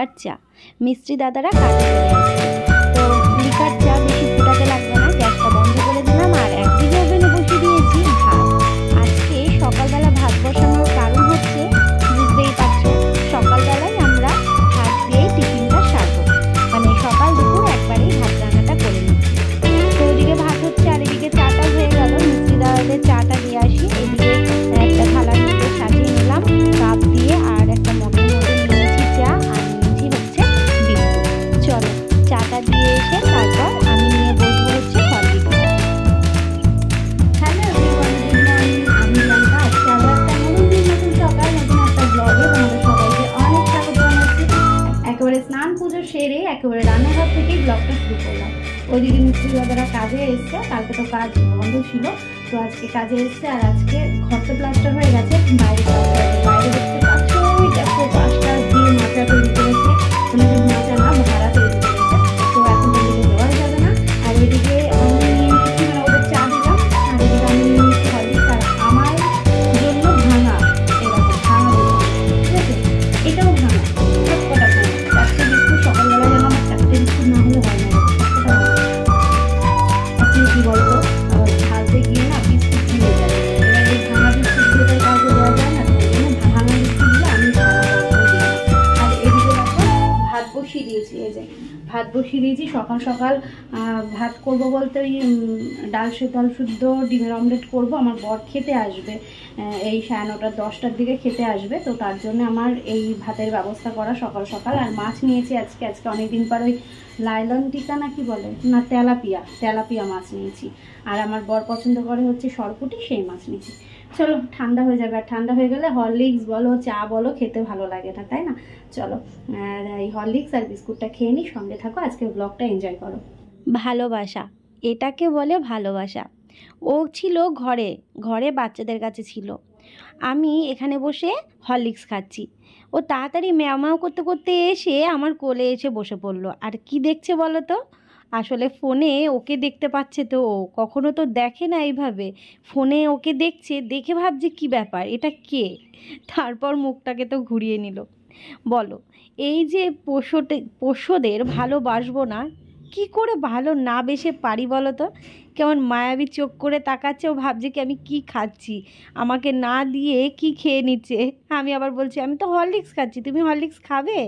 Liquor চা। মিস্ত্রি দাদারা কাজে চলে এসেছে, তো লিকার চা বেশি ফোটাতে লাগবে না। গ্যাসটা বন্ধ করে দিলাম আর একদিকে ওভেনে বসিয়ে দিয়েছি ভাত। আজকে সকালবেলা ভাত বসানোর কারণ হচ্ছে, বুঝতেই পারছো, সকালবেলায় আমরা ভাত দিয়েই টিফিনটা সারবো, মানে সকাল দুপুর একবারেই ভাত রান্নাটা করে নিচ্ছি। তো ওদিকে ভাত হচ্ছে আর এদিকে চাটা হয়ে গেল। মিস্ত্রি দাদাদের চাটা দিয়ে আসি। এদিকে একটা থালার মধ্যে সাজিয়ে নিলাম কাপ দিয়ে, আর একটা মগের মধ্যে নিয়েছি চা আর নিয়েছি হচ্ছে বিস্কুট। চলো চাটা দিয়ে এসে তারপর আমি নিয়ে বসবো হচ্ছে Horlicks. Hello everyone, good morning. আমি জানতা, আজকে আবার একটা নতুন দিন, নতুন সকাল, নতুন একটা ব্লগে তোমাদের সবাইকে অনেক স্বাগত জানাচ্ছি। একেবারে স্নান পুজো সেরে একেবারে রান্নাঘর থেকেই ব্লগটা শুরু করলাম। ওইদিকে মিস্ত্রি দাদারা কাজে এসছে, কালকে তো কাজ বন্ধ ছিল, তো আজকে কাজে এসছে। আর আজকে ঘর তো প্লাস্টার হয়ে গেছে, বাইরে বাইরে দেখতে পাচ্ছ ওই দেখো প্লাস্টার দিয়ে মাচা তৈরি করেছে, মানে মাচা না ভাড়া তৈরি করেছে, তো এখন ওদিকে দেওয়া যাবে না। আর এদিকে আমি মানে ওদের চা দিলাম, আর এদিকে আমি হরলিক্স, আর আমার জন্য ভাঙা, এরকম ভাঙা বিস্কুট, ঠিক আছে, এটাও ভাঙা, সব কটা ভাঙা। 4টে বিস্কুট সকালবেলা যেন আমার 4টে বিস্কুট না হলে হয় না, কি বলতো ঢালতে গিয়ে না বিস্কুট দিয়ে যায়। এবার এই ভাঙা বিস্কুট দিয়ে কাউকে দেওয়া যায় না, ভাঙা বিস্কুটগুলো আমি দিই। আর এদিকে দেখো ভাত বসিয়ে দিয়েছি, এই যে ভাত বসিয়ে দিয়েছি। সকাল সকাল ভাত করব বলতে ওই ডাল শুদ্ধ ডিমের অমলেট করব। আমার বর খেতে আসবে এই 9:30 10টার দিকে খেতে আসবে, তো তার জন্য আমার এই ভাতের ব্যবস্থা করা সকাল সকাল। আর মাছ নিয়েছি আজকে অনেকদিন পর ওই লাইলন টিকা না কি বলে না, তেলাপিয়া মাছ নিয়েছি। আর আমার বর পছন্দ করে হচ্ছে সরপুটি, সেই মাছ নিয়েছি। চলো ঠান্ডা হয়ে যাবে, আর ঠান্ডা হয়ে গেলে হরলিক্স বলো চা বলো খেতে ভালো লাগে না, তাই না? চলো এই হরলিক্স আর বিস্কুটটা খেয়ে নিই, সঙ্গে থাকো, আজকে ব্লগটা এনজয় করো। ভালোবাসা, এটাকে বলে ভালোবাসা। ও ছিল ঘরে বাচ্চাদের কাছে ছিল, আমি এখানে বসে হরলিক্স খাচ্ছি। ও তাড়াতাড়ি ম্যাও করতে করতে এসে আমার কোলে এসে বসে পড়লো। আর কি দেখছে বলো তো? আসলে ফোনে ওকে দেখতে পাচ্ছে, তো ও কখনো তো দেখে না এইভাবে। ফোনে ওকে দেখছে, দেখে ভাবছে কি ব্যাপার, এটা কে? তারপর মুখটাকে তো ঘুরিয়ে নিল। বলো, এই যে পোষ্যদের ভালোবাসবো না, কি করে ভালো না বেসে পারি বলো তো? কেমন মায়াবী চোখ করে তাকাচ্ছে, ও ভাবছে কি আমি কি খাচ্ছি, আমাকে না দিয়ে কি খেয়ে নিচ্ছে। আমি আবার বলছি আমি তো হরলিক্স খাচ্ছি, তুমি হরলিক্স খাবে?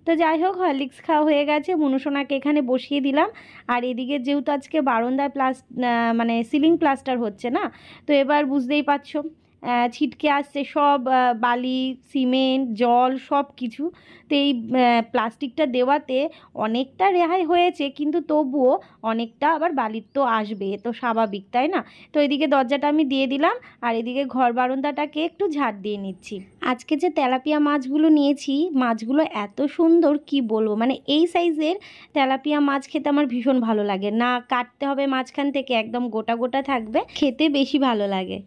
তো যাই হোক, হরলিক্স খাওয়া হয়ে গেছে, মনুসোনাকে এখানে বসিয়ে দিলাম। আর এদিকে যেহেতু আজকে বারান্দায় মানে সিলিং প্লাস্টার হচ্ছে না, তো এবার বুঝতেই পারছো ছিটকে আসছে সব বালি সিমেন্ট জল সব কিছু। তো এই প্লাস্টিকটা দেওয়াতে অনেকটা রেহাই হয়েছে, কিন্তু তবুও অনেকটা আবার বালির তো আসবে, এ তো স্বাভাবিক, তাই না? তো এদিকে দরজাটা আমি দিয়ে দিলাম, আর এদিকে ঘর বারান্দাটাকে একটু ঝাড় দিয়ে নিচ্ছি। আজকে যে তেলাপিয়া মাছগুলো নিয়েছি, মাছগুলো এত সুন্দর কি বলবো, মানে এই সাইজের তেলাপিয়া মাছ খেতে আমার ভীষণ ভালো লাগে। না কাটতে হবে মাঝখান থেকে, একদম গোটা গোটা থাকবে, খেতে বেশি ভালো লাগে।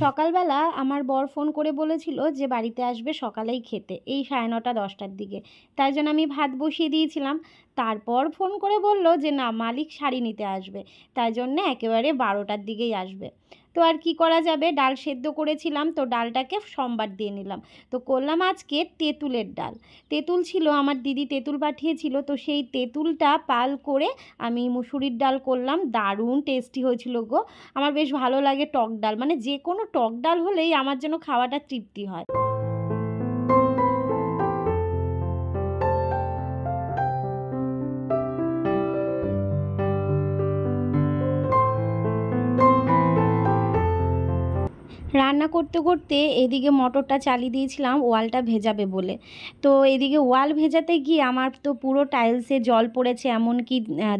সকালবেলা আমার বর ফোন করে বলেছিল যে বাড়িতে আসবে সকালেই খেতে, এই 9:30 10টার দিকে। তাই জন্য আমি ভাত বসিয়ে দিয়েছিলাম। তারপর ফোন করে বলল যে না, মালিক শাড়ি নিতে আসবে, তাই জন্য একেবারে 12টার দিকেই আসবে। তো আর কি করা যাবে, ডাল সেদ্ধ করেছিলাম, তো ডালটাকে সম্বার দিয়ে নিলাম। তো করলাম আজকে তেঁতুলের ডাল। তেঁতুল ছিল, আমার দিদি তেঁতুল পাঠিয়েছিল, তো সেই তেঁতুলটা পাল করে আমি মুসুরির ডাল করলাম, দারুণ টেস্টি হয়েছিল গো। আমার বেশ ভালো লাগে টক ডাল, মানে যে কোনো টক ডাল হলেই আমার যেন খাওয়াটা তৃপ্তি হয়। রান্না করতে করতে এদিকে মটরটা চালিয়ে দিয়েছিলাম ওয়ালটা ভেজাবে বলে। তো এদিকে ওয়াল ভেজাতে গিয়ে আমার তো পুরো টাইলসে জল পড়েছে, এমনকি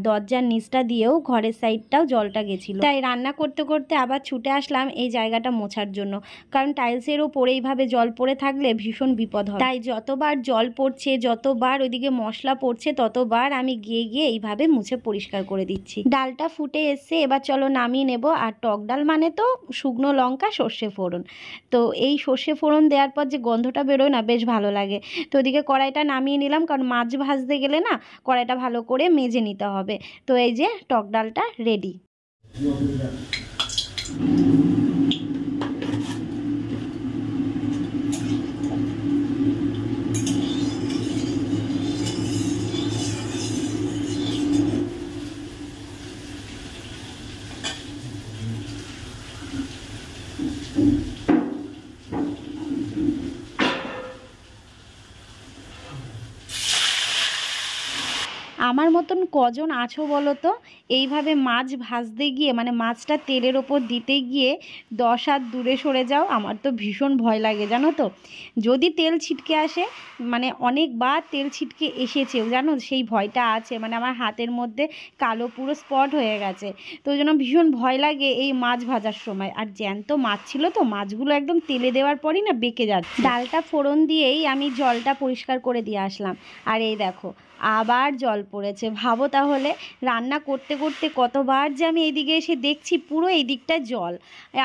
দরজার নিচটা দিয়েও ঘরের সাইডটাও জলটা গেছিলো। তাই রান্না করতে করতে আবার ছুটে আসলাম এই জায়গাটা মোছার জন্য, কারণ টাইলসের ওপরে এইভাবে জল পড়ে থাকলে ভীষণ বিপদ হয়। তাই যতবার জল পড়ছে, যতবার ওইদিকে মশলা পড়ছে, ততবার আমি গিয়ে গিয়ে এইভাবে মুছে পরিষ্কার করে দিচ্ছি। ডালটা ফুটে এসছে, এবার চলো নামিয়ে নেব। আর টক ডাল মানে তো শুকনো লঙ্কা সর্ষে ফোড়ন, তো এই সর্ষে ফোড়ন দেওয়ার পর যে গন্ধটা বেরোয় না, বেশ ভালো লাগে। তো ওদিকে কড়াইটা নামিয়ে নিলাম, কারণ মাছ ভাজতে গেলে না কড়াইটা ভালো করে মেজে নিতে হবে। তো এই যে টক ডালটা রেডি। আমার মতন কজন আছো বলো তো, এইভাবে মাছ ভাজতে গিয়ে মানে মাছটা তেলের ওপর দিতে গিয়ে 10 হাত দূরে সরে যাও? আমার তো ভীষণ ভয় লাগে জানো তো, যদি তেল ছিটকে আসে, মানে অনেকবার তেল ছিটকে এসেছেও জানো, সেই ভয়টা আছে। মানে আমার হাতের মধ্যে কালো পুরো স্পট হয়ে গেছে। তো ওই জন্য ভীষণ ভয় লাগে এই মাছ ভাজার সময়। আর জ্যান্ত মাছ ছিল তো, মাছগুলো একদম তেলে দেওয়ার পরই না বেঁকে যাচ্ছে। ডালটা ফোড়ন দিয়েই আমি জলটা পরিষ্কার করে দিয়ে আসলাম। আর এই দেখো আবার জল পড়েছে। ভাবো তাহলে, রান্না করতে করতে কতবার যে আমি এইদিকে এসে দেখছি পুরো এই দিকটায় জল।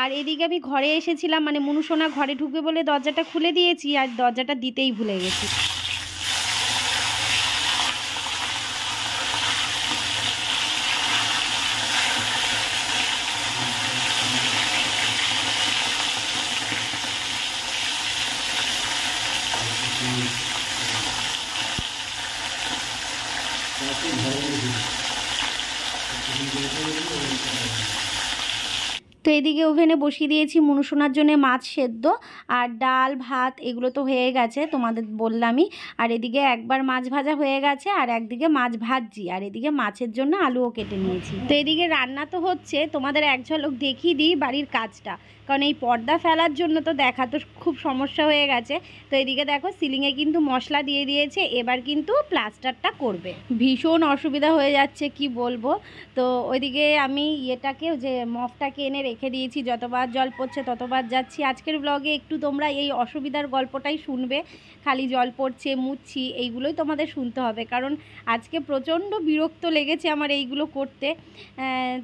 আর এদিকে আমি ঘরে এসেছিলাম, মানে মনুসোনা ঘরে ঢুকবে বলে দরজাটা খুলে দিয়েছি, আর দরজাটা দিতেই ভুলে গেছি। তো এদিকে ওভেনে বসিয়ে দিয়েছি মনুসোনার জন্য মাছ সেদ্ধ, আর ডাল ভাত এগুলো তো হয়ে গেছে তোমাদের বললামই। আর এদিকে একবার মাছ ভাজা হয়ে গেছে, আর একদিকে মাছ ভাজছি, আর এদিকে মাছের জন্য আলুও কেটে নিয়েছি। তো এদিকে রান্না তো হচ্ছে, তোমাদের এক ঝলক দেখিয়ে দিই বাড়ির কাজটা, কারণ এই পর্দা ফেলার জন্য তো দেখা তো খুব সমস্যা হয়ে গেছে। তো এদিকে দেখো সিলিংয়ে কিন্তু মশলা দিয়ে দিয়েছে, এবার কিন্তু প্লাস্টারটা করবে। ভীষণ অসুবিধা হয়ে যাচ্ছে কি বলবো। তো ওইদিকে আমি এটাকে যে মফটাকে এনে রেখে দিয়েছি, যতবার জল পড়ছে ততবার যাচ্ছি। আজকের ব্লগে একটু তোমরা এই অসুবিধার গল্পটাই শুনবে, খালি জল পড়ছে মুছছি এইগুলোই তোমাদের শুনতে হবে, কারণ আজকে প্রচণ্ড বিরক্ত লেগেছে আমার এইগুলো করতে।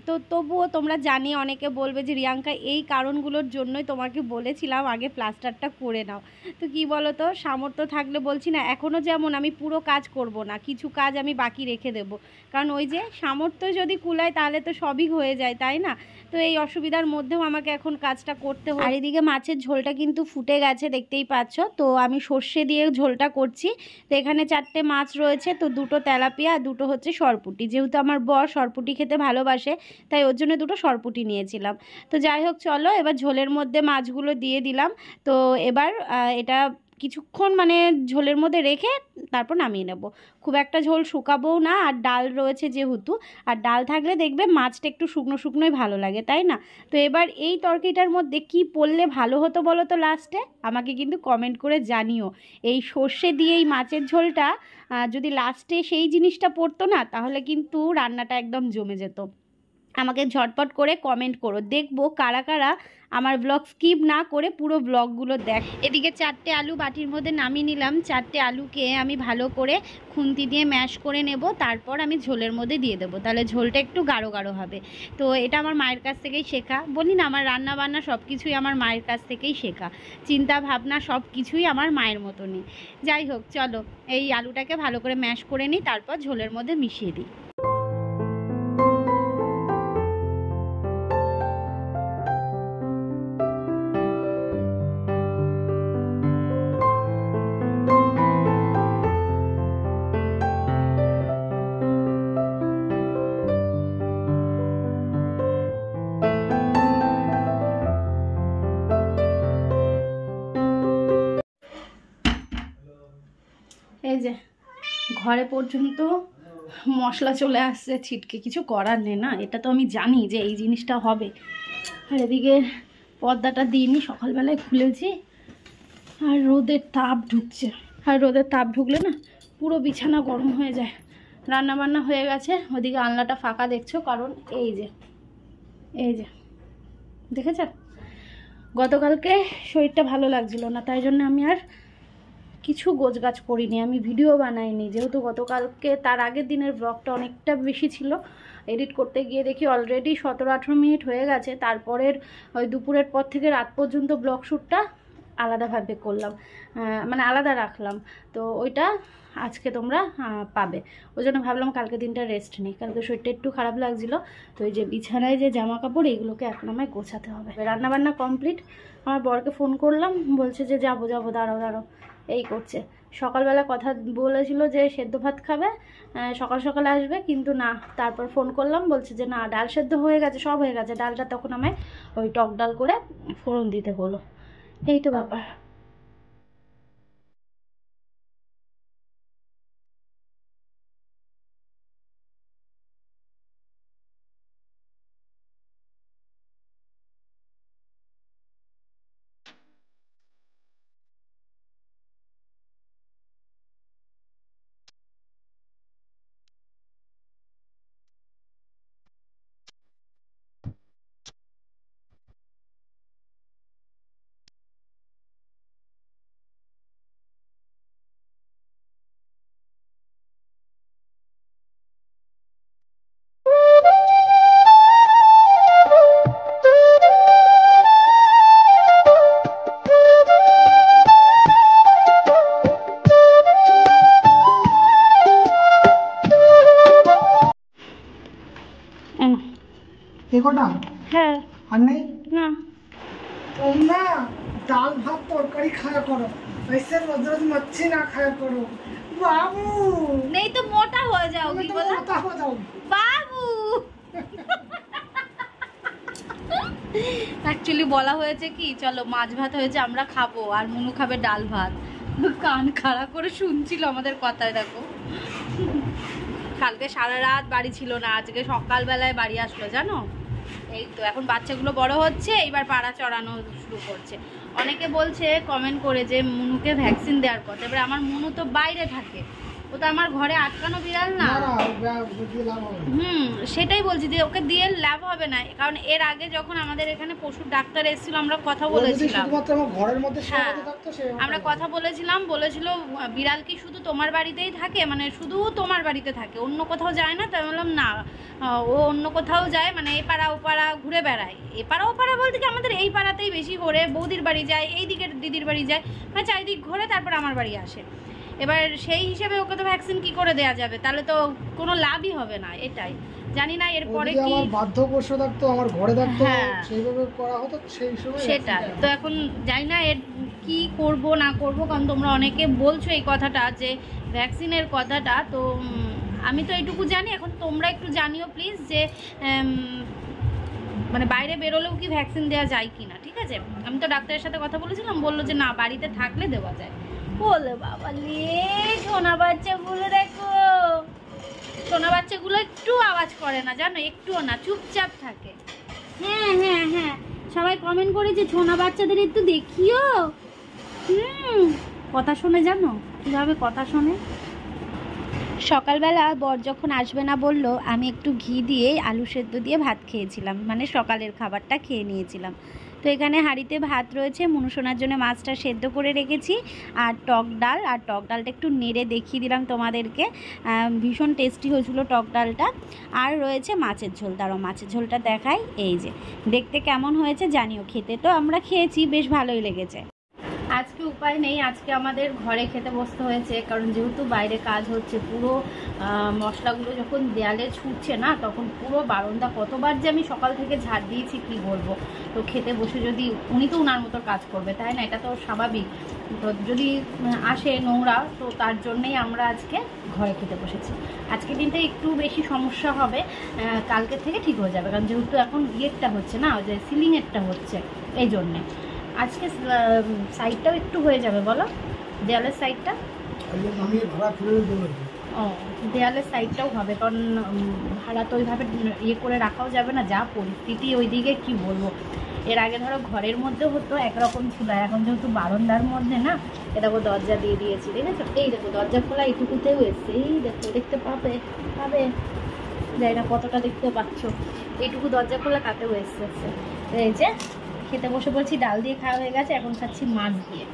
তো তবুও তোমরা জানি অনেকে বলবে যে রিয়াঙ্কা এই কারণগুলোর জন্যই তোমাকে বলেছিলাম আগে প্লাস্টারটা করে নাও। তো কি বলো তো, সামর্থ্য থাকলে বলছি না, এখনও যেমন আমি পুরো কাজ করব না, কিছু কাজ আমি বাকি রেখে দেব, কারণ ওই যে সামর্থ্য যদি কুলায় তাহলে তো সবই হয়ে যায়, তাই না? তো এই অসুবিধার মধ্যেও আমাকে এখন কাজটা করতে হয়। আর এদিকে মাছের ঝোলটা কিন্তু ফুটে গেছে, দেখতেই পাচ্ছ। তো আমি সর্ষে দিয়ে ঝোলটা করছি। তো এখানে 4টে মাছ রয়েছে, তো 2টো তেলাপিয়া আর 2টো হচ্ছে সরপুঁটি। যেহেতু আমার বর সরপুঁটি খেতে ভালোবাসে, তাই ওর জন্য 2টো সরপুঁটি নিয়েছিলাম। তো যাই হোক চলো, এবার ঝোলের মধ্যে মাছগুলো দিয়ে দিলাম। তো এবার এটা কিছুক্ষণ মানে ঝোলের মধ্যে রেখে তারপর নামিয়ে নেব। খুব একটা ঝোল শুকাবোও না, আর ডাল রয়েছে যেহেতু, আর ডাল থাকলে দেখবে মাছটা একটু শুকনো শুকনোই ভালো লাগে, তাই না? তো এবার এই তরকারিটার মধ্যে কি পড়লে ভালো হতো বলো তো লাস্টে? আমাকে কিন্তু কমেন্ট করে জানিও। এই সর্ষে দিয়ে এই মাছের ঝোলটা যদি লাস্টে সেই জিনিসটা পড়তো না, তাহলে কিন্তু রান্নাটা একদম জমে যেত। আমাকে ঝটপট করে কমেন্ট করো, দেখবো কারা কারা আমার ব্লগ স্কিপ না করে পুরো ব্লগগুলো দেখ। এদিকে 4টে আলু বাটির মধ্যে নামিয়ে নিলাম। 4টে আলুকে আমি ভালো করে খুন্তি দিয়ে ম্যাশ করে নেব, তারপর আমি ঝোলের মধ্যে দিয়ে দেবো, তাহলে ঝোলটা একটু গাঢ় গাঢ় হবে। তো এটা আমার মায়ের কাছ থেকেই শেখা, বলি না আমার রান্না বান্না সব কিছুই আমার মায়ের কাছ থেকেই শেখা, চিন্তা ভাবনা সব কিছুই আমার মায়ের মতনই। যাই হোক চলো, এই আলুটাকে ভালো করে ম্যাশ করে নিই, তারপর ঝোলের মধ্যে মিশিয়ে দিই। এই যে ঘরে পর্যন্ত মশলা চলে আসছে ছিটকে, কিছু করার নেই না, এটা তো আমি জানি যে এই জিনিসটা হবে। আর এদিকে পর্দাটা দিইনি, সকালবেলায় খুলেছি। আর রোদের তাপ ঢুকছে, আর রোদের তাপ ঢুকলে না পুরো বিছানা গরম হয়ে যায়। রান্না বান্না হয়ে গেছে, ওদিকে আলনাটা ফাঁকা দেখছো, কারণ এই যে দেখেছ, গতকালকে শরীরটা ভালো লাগছিল না, তাই জন্য আমি আর কিছু গোছগাছ করিনি, আমি ভিডিও বানাইনি। যেহেতু গতকালকে তার আগের দিনের ব্লগটা অনেকটা বেশি ছিল, এডিট করতে গিয়ে দেখি অলরেডি 17-18 মিনিট হয়ে গেছে। তারপরের ওই দুপুরের পর থেকে রাত পর্যন্ত ব্লগ শ্যুটটা আলাদাভাবে করলাম, মানে আলাদা রাখলাম। তো ওইটা আজকে তোমরা পাবে, ওই জন্য ভাবলাম কালকে দিনটা রেস্ট নিই। কালকে শরীরটা একটু খারাপ লাগছিল, তো এই যে বিছানায় যে জামা কাপড় এইগুলোকে এখন আমায় গোছাতে হবে। রান্নাবান্না কমপ্লিট, আমার বরকে ফোন করলাম, বলছে যে যাবো দাঁড়াও এই করছে। সকালবেলা কথা বলেছিল যে সেদ্ধ ভাত খাবে, সকাল সকালে আসবে, কিন্তু না। তারপর ফোন করলাম, বলছে যে না, ডাল সেদ্ধ হয়ে গেছে, সব হয়ে গেছে। ডালটা তখন আমায় ওই টক ডাল করে ফোড়ন দিতে হলো। এই তো ব্যাপার। হ্যাঁ, আর নেই না তোমরা ডাল ভাত তরকারি খাওয়া করো, ऐसे रोज रोज मच्छी ना खाया करो बाबू। नहीं तो मोटा हो जाओगी, तो बोला मोटा हो जाओगी বাবু। অ্যাকচুয়ালি বলা হয়েছে কি, চলো মাছ ভাত হয়েছে আমরা খাবো, আর মুনু খাবে ডাল ভাত। কান খাড়া করে শুনছিল আমাদের কথায়। দেখো, কালকে সারা রাত বাড়ি ছিল না, আজকে সকালবেলায় বাড়ি আসলো জানো। এই তো এখন বাচ্চাগুলো বড় হচ্ছে, এইবার পাড়া চড়ানো শুরু করছে। অনেকে বলছে কমেন্ট করে যে মুনুকে ভ্যাকসিন দেওয়ার কথা। এবার আমার মুনু তো বাইরে থাকে, ও তো আমার ঘরে আটকানো বিড়াল না। সেটাই বলছি যে ওকে দিয়ে লাভ হবে না, কারণ এর আগে যখন আমাদের এখানে পশুর ডাক্তার এসেছিল, আমরা কথা বলেছিলাম, হ্যাঁ আমরা কথা বলেছিলাম, বলেছিল বিড়াল কি শুধু তোমার বাড়িতেই থাকে, মানে শুধু তোমার বাড়িতে থাকে, অন্য কোথাও যায় না। তাই বললাম না, ও অন্য কোথাও যায়, মানে এই পাড়া ও পাড়া ঘুরে বেড়ায়। এপাড়া ও পাড়া বলতে কি আমাদের এই পাড়াতেই বেশি ঘোরে, বৌদির বাড়ি যায়, এই দিকের দিদির বাড়ি যায়, মানে চারিদিক ঘোরে, তারপর আমার বাড়ি আসে। এবার সেই হিসেবে ওকে তো ভ্যাকসিন কি করে দেয়া যাবে, তাহলে তো কোনো লাভই হবে না। এটাই জানি না এরপরে কি আমার বাধ্য পোষ্য থাকতো, আমার ঘরে থাকতো, সেইভাবে করা হতো, সেই সময় সেটা তো এখন জানি না এর কি করব না করব, কারণ তোমরা অনেকে বলছো এই কথাটা, যে ভ্যাকসিনের কথাটা। তো আমি তো এইটুকু জানি, এখন তোমরা একটু জানিও প্লিজ, যে মানে বাইরে বেরোলেও কি ভ্যাকসিন দেওয়া যায় কি না। ঠিক আছে, আমি তো ডাক্তারের সাথে কথা বলেছিলাম, বললো যে না, বাড়িতে থাকলে দেওয়া যায়। বলে বাবা লে, সোনা বাচ্চাগুলো দেখো, সোনা বাচ্চাগুলো একটু আওয়াজ করে না জানো, একটুও না, চুপচাপ থাকে। হ্যাঁ হ্যাঁ হ্যাঁ, সবাই কমেন্ট করেছে সোনা বাচ্চাদের একটু দেখিও। কথা শোনে, জানো কীভাবে কথা শোনে। সকালবেলা বর যখন আসবে না বললো, আমি একটু ঘি দিয়ে আলু সেদ্ধ দিয়ে ভাত খেয়েছিলাম, মানে সকালের খাবারটা খেয়ে নিয়েছিলাম। তো এখানে হাঁড়িতে ভাত রয়েছে, মুনুসোনার জন্য মাছটা সেদ্ধ করে রেখেছি, আর টক ডাল, আর টক ডালটা একটু নেড়ে দেখিয়ে দিলাম তোমাদেরকে, ভীষণ টেস্টি হয়েছিল টক ডালটা। আর রয়েছে মাছের ঝোল, দাঁড়াও মাছের ঝোলটা দেখাই। এই যে দেখতে কেমন হয়েছে জানিও, খেতে তো আমরা খেয়েছি, বেশ ভালোই লেগেছে। আজকে উপায় নেই, আজকে আমাদের ঘরে খেতে বসতে হয়েছে, কারণ যেহেতু বাইরে কাজ হচ্ছে, পুরো মশলাগুলো যখন দেয়ালে ছুটছে না, তখন পুরো বারান্দা কতবার যে আমি সকাল থেকে ঝাড় দিয়েছি কি বলবো। তো খেতে বসে যদি উনি তো উনার মতো কাজ করবে, তাই না, এটা তো স্বাভাবিক। তো যদি আসে নোংরা, তো তার জন্যেই আমরা আজকে ঘরে খেতে বসেছি। আজকে দিনটা একটু বেশি সমস্যা হবে, কালকের থেকে ঠিক হয়ে যাবে, কারণ যেহেতু এখন ইয়েরটা হচ্ছে না, যে সিলিংয়েরটা হচ্ছে, এই জন্যে আজকে সাইডটাও একটু হয়ে যাবে, বলো দেয়ালের সাইডটা। ও, দেয়ালের সাইডটাও হবে, কারণ ভাড়া তো ওইভাবে ইয়ে করে রাখাও যাবে না, যা পরিস্থিতি ওইদিকে কি বলবো। এর আগে ধরো ঘরের মধ্যে হতো একরকম ছিল, এখন যেহেতু বারান্দার মধ্যে না, এ দেখো দরজা দিয়ে দিয়েছি, দেখেছো? এই দেখো দরজা খোলা এইটুকুতেও এসছে, এই দেখো দেখতে পাবে যাই না কতটা দেখতে পাচ্ছ, এইটুকু দরজা খোলা কাতেও এসছে। এই যে খেতে বসে বলছি, ডাল দিয়ে খাওয়া হয়ে গেছে, এখন খাচ্ছি মাছ দিয়ে।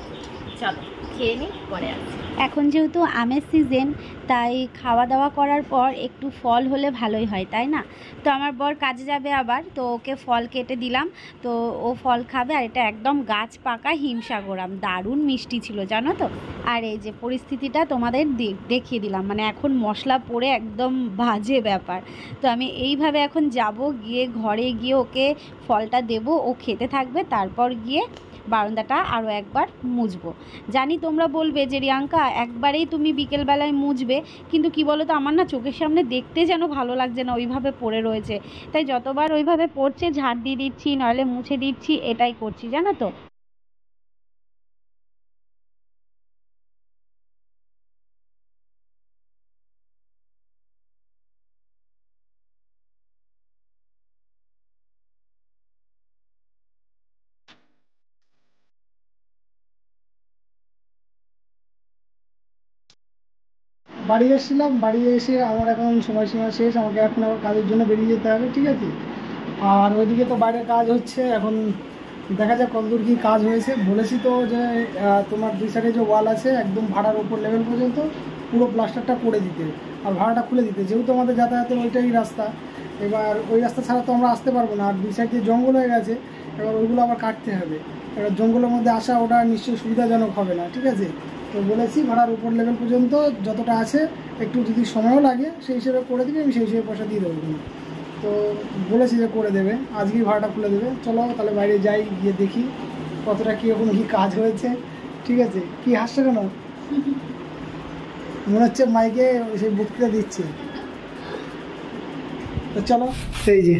চলো খেয়ে নিই, পরে আসছি। এখন যেহেতু আমের সিজন, তাই খাওয়া দাওয়া করার পর একটু ফল হলে ভালোই হয়, তাই না? তো আমার বর কাজে যাবে আবার, তো ওকে ফল কেটে দিলাম, তো ও ফল খাবে। আর এটা একদম গাছ পাকা হিমসাগর আম, দারুণ মিষ্টি ছিল জানো তো। আর এই যে পরিস্থিতিটা তোমাদের দেখিয়ে দিলাম, মানে এখন মশলা পড়ে একদম বাজে ব্যাপার। তো আমি এইভাবে এখন যাব, গিয়ে ঘরে গিয়ে ওকে ফলটা দেবো, ও খেতে থাকবে, তারপর গিয়ে বারান্দাটা আরও একবার মুছবো। জানি তোমরা বলবে যে রিয়াঙ্কা একবারেই তুমি বিকেলবেলায় মুছবে, কিন্তু কি বলো তো, আমার না চোখের সামনে দেখতে যেন ভালো লাগছে না, ওইভাবে পড়ে রয়েছে। তাই যতবার ওইভাবে পড়ছে ঝাড় দিয়ে দিচ্ছি, নইলে মুছে দিচ্ছি, এটাই করছি জানো তো। বাড়ি এসেছিলাম, বাড়ি এসে আমার এখন সময়সীমা শেষ, আমাকে এখন আবার কাজের জন্য বেরিয়ে যেতে হবে, ঠিক আছে? আর ওইদিকে তো বাইরে কাজ হচ্ছে, এখন দেখা যাক কতদূর কী কাজ হয়েছে। বলেছি তো যে তোমার দুই সাইডে যে ওয়াল আছে একদম ভাড়ার ওপর লেভেল পর্যন্ত পুরো প্লাস্টারটা করে দিতে আর ভাড়াটা খুলে দিতে, যেহেতু আমাদের যাতায়াতের ওইটাই রাস্তা। এবার ওই রাস্তা ছাড়া তো আমরা আসতে পারবো না, আর দুই সাইড দিয়ে জঙ্গল হয়ে গেছে, এবার ওইগুলো আবার কাটতে হবে। এবার জঙ্গলের মধ্যে আসা ওটা নিশ্চয়ই সুবিধাজনক হবে না, ঠিক আছে? তো বলেছি ভাড়ার উপর লেভেল পর্যন্ত যতটা আছে, একটু যদি সময়ও লাগে সেই হিসেবে করে দিবে, আমি সেই হিসেবে পয়সা দিয়ে দেবো। তো বলেছি যে করে দেবে, আজকেই ভাড়াটা খুলে দেবে। চলো তাহলে বাইরে যাই, গিয়ে দেখি কতটা কীরকম কী কাজ হয়েছে, ঠিক আছে? কি হাসছে কেন? মনে হচ্ছে মাইকে সেই বক্তৃতা দিচ্ছে। তো চলো, সেই যে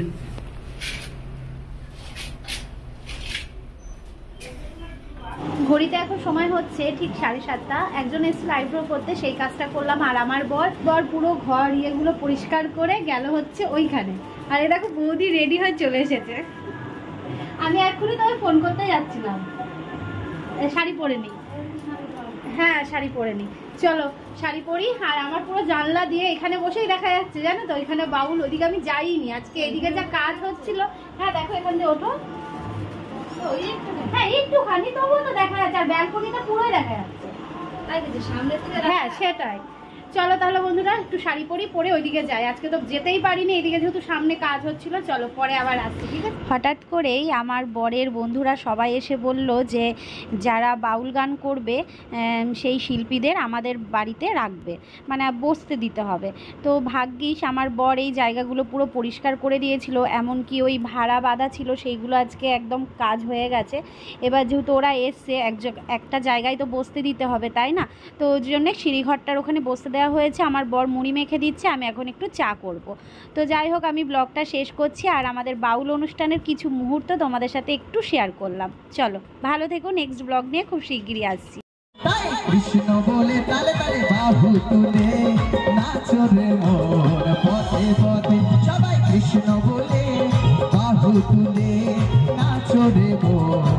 ঘড়িতে এখন সময় হচ্ছে ঠিক 7:30। একজন এসেছিল আইব্রো করতে, সেই কাজটা করলাম। আর আমার বর পুরো ঘর ইয়েগুলো পরিষ্কার করে গেল হচ্ছে ওইখানে। আর এ দেখো বৌদি রেডি হয়ে চলে এসেছে। আমি এক্ষুনি তবে ফোন করতে যাচ্ছিলাম, শাড়ি পরে নি। হ্যাঁ শাড়ি পরে নি, চলো শাড়ি পরি। আর আমার পুরো জানলা দিয়ে এখানে বসেই দেখা যাচ্ছে জানো তো, ওইখানে বাউল, ওইদিকে আমি যাইনি আজকে, এদিকে যা কাজ হচ্ছিল। হ্যাঁ দেখো এখান দিয়ে ওঠো, হ্যাঁ একটুখানি তবুও তো দেখা যাচ্ছে, আর ব্যালকনিটা পুরোই দেখা যাচ্ছে। সামনে থেকে হ্যাঁ সেটাই। চলো তাহলে বন্ধুরা একটু শাড়ি পরে ওইদিকে যাই, আজকে তো যেতেই পারিনি, এদিকে যেহেতু সামনে কাজ হচ্ছিল। চলো পরে আবার আসছি, ঠিক আছে? হঠাৎ করেই আমার বরের বন্ধুরা সবাই এসে বলল যে যারা বাউল গান করবে সেই শিল্পীদের আমাদের বাড়িতে রাখবে, মানে বসতে দিতে হবে। তো ভাগ্যিস আমার বর এই জায়গাগুলো পুরো পরিষ্কার করে দিয়েছিল, এমনকি ওই ভাড়া বাঁধা ছিল সেইগুলো আজকে একদম কাজ হয়ে গেছে। এবার যেহেতু ওরা এসছে একটা জায়গায় তো বসতে দিতে হবে, তাই না? তো ওই জন্য সিঁড়িঘরটার ওখানে বসতে দেওয়া হয়েছে। আমার বর মুড়ি মেখে দিচ্ছে, আমি এখন একটু চা করব। তো যাই হোক, আমি ব্লগটা শেষ করছি, আর আমাদের বাউল অনুষ্ঠানের কিছু মুহূর্ত তোমাদের সাথে একটু শেয়ার করলাম। চলো ভালো থেকো, নেক্সট ব্লগ নিয়ে খুব শিগগিরই আসছি। কৃষ্ণ বলে তালে তালে বাহু তুলে নাচো রে মোর পথে পথে, সবাই কৃষ্ণ বলে বাহু তুলে নাচো রে মোর